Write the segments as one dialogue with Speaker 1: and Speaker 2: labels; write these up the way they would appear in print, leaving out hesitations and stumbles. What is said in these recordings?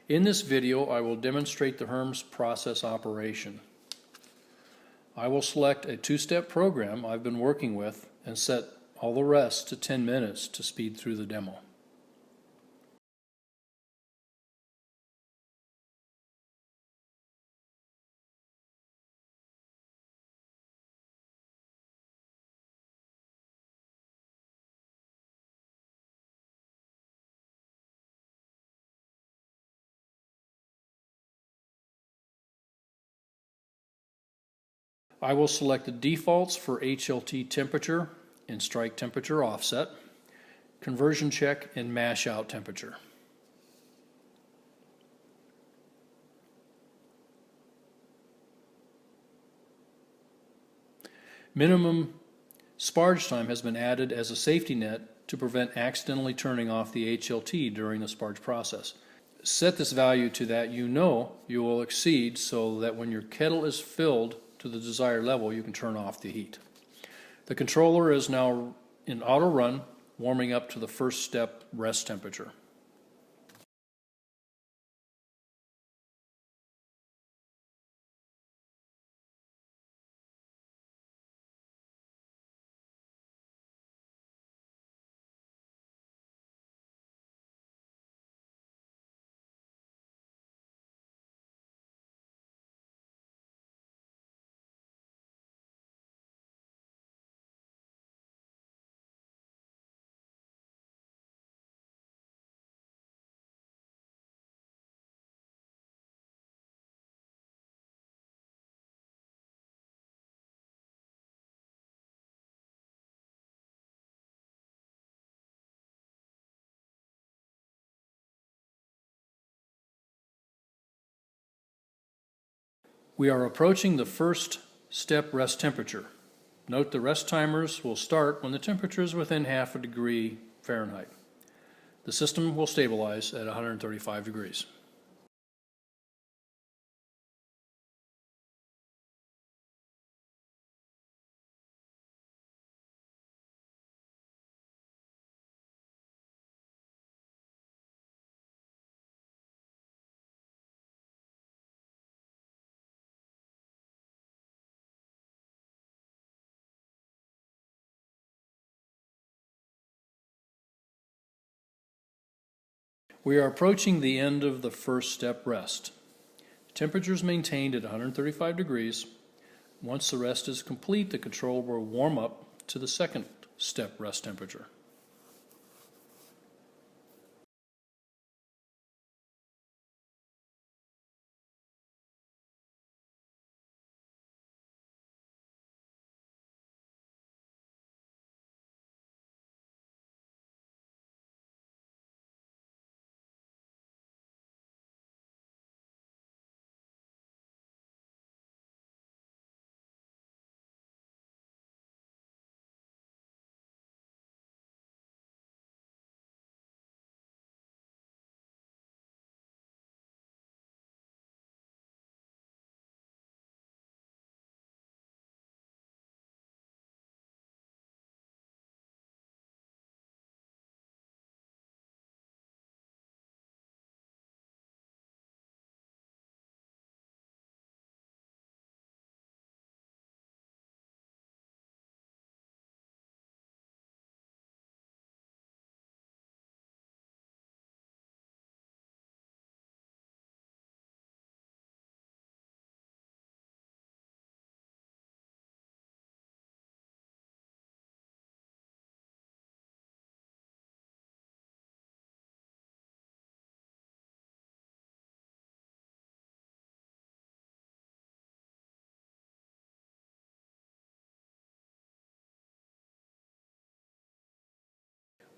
Speaker 1: In this video, I will demonstrate the HERMS process operation. I will select a two-step program I've been working with and set all the rest to 10 minutes to speed through the demo. I will select the defaults for HLT temperature and strike temperature offset, conversion check, and mash out temperature. Minimum sparge time has been added as a safety net to prevent accidentally turning off the HLT during the sparge process. Set this value to that you know you will exceed so that when your kettle is filled to the desired level, you can turn off the heat. The controller is now in auto run, warming up to the first step rest temperature. We are approaching the first step rest temperature. Note the rest timers will start when the temperature is within half a degree Fahrenheit. The system will stabilize at 135 degrees. We are approaching the end of the first step rest. Temperature is maintained at 135 degrees. Once the rest is complete, the controller will warm up to the second step rest temperature.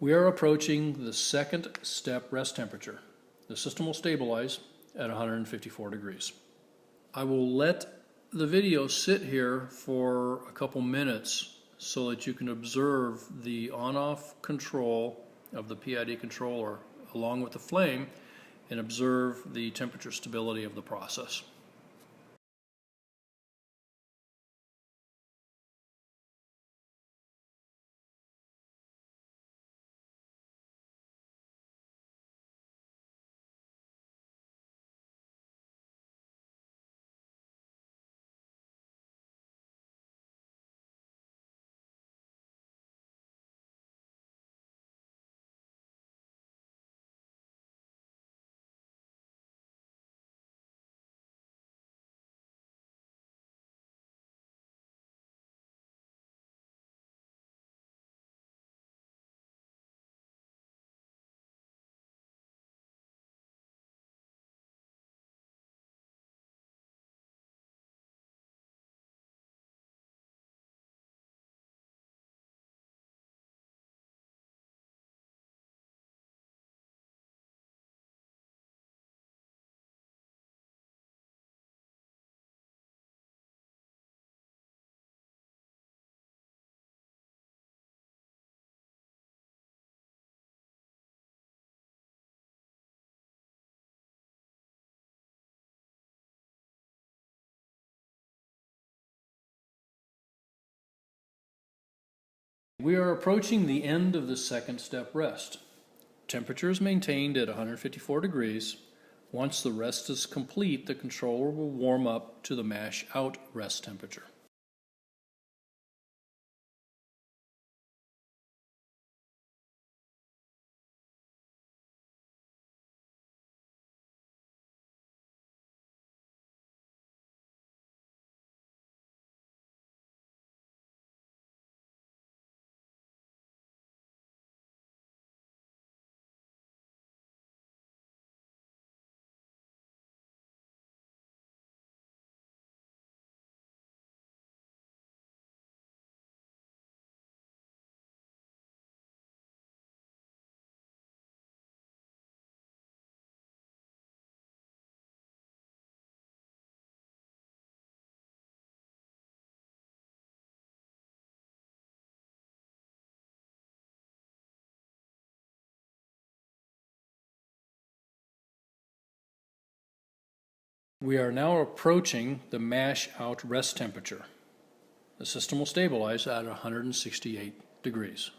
Speaker 1: We are approaching the second step rest temperature. The system will stabilize at 154 degrees. I will let the video sit here for a couple minutes so that you can observe the on-off control of the PID controller along with the flame and observe the temperature stability of the process. We are approaching the end of the second step rest. Temperature is maintained at 154 degrees. Once the rest is complete, the controller will warm up to the mash out rest temperature. We are now approaching the mash out rest temperature. The system will stabilize at 168 degrees.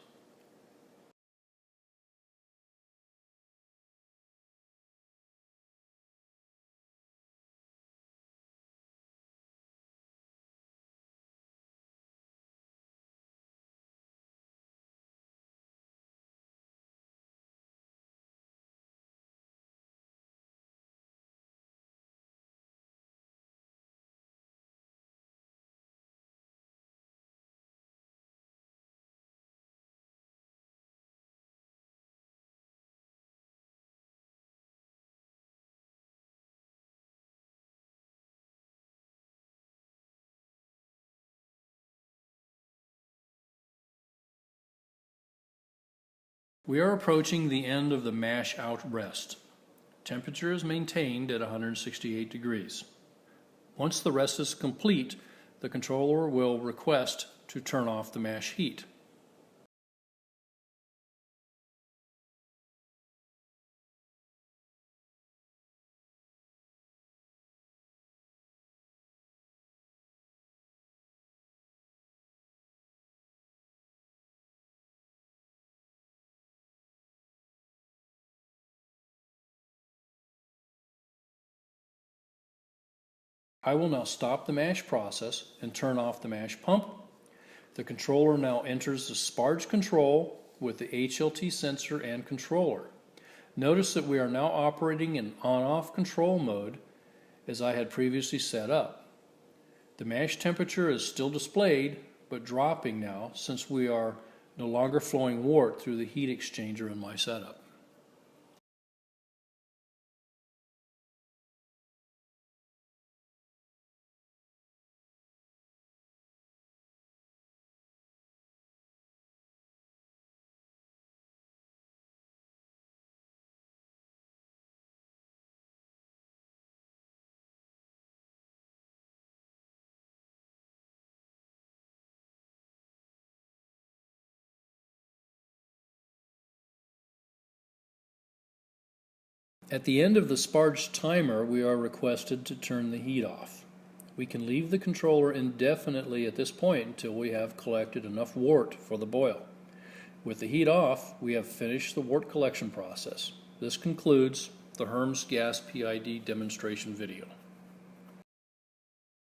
Speaker 1: We are approaching the end of the mash out rest. Temperature is maintained at 168 degrees. Once the rest is complete, the controller will request to turn off the mash heat. I will now stop the mash process and turn off the mash pump. The controller now enters the sparge control with the HLT sensor and controller. Notice that we are now operating in on-off control mode as I had previously set up. The mash temperature is still displayed but dropping now since we are no longer flowing wort through the heat exchanger in my setup. At the end of the sparge timer, we are requested to turn the heat off. We can leave the controller indefinitely at this point until we have collected enough wort for the boil. With the heat off, we have finished the wort collection process. This concludes the HERMS gas PID demonstration video.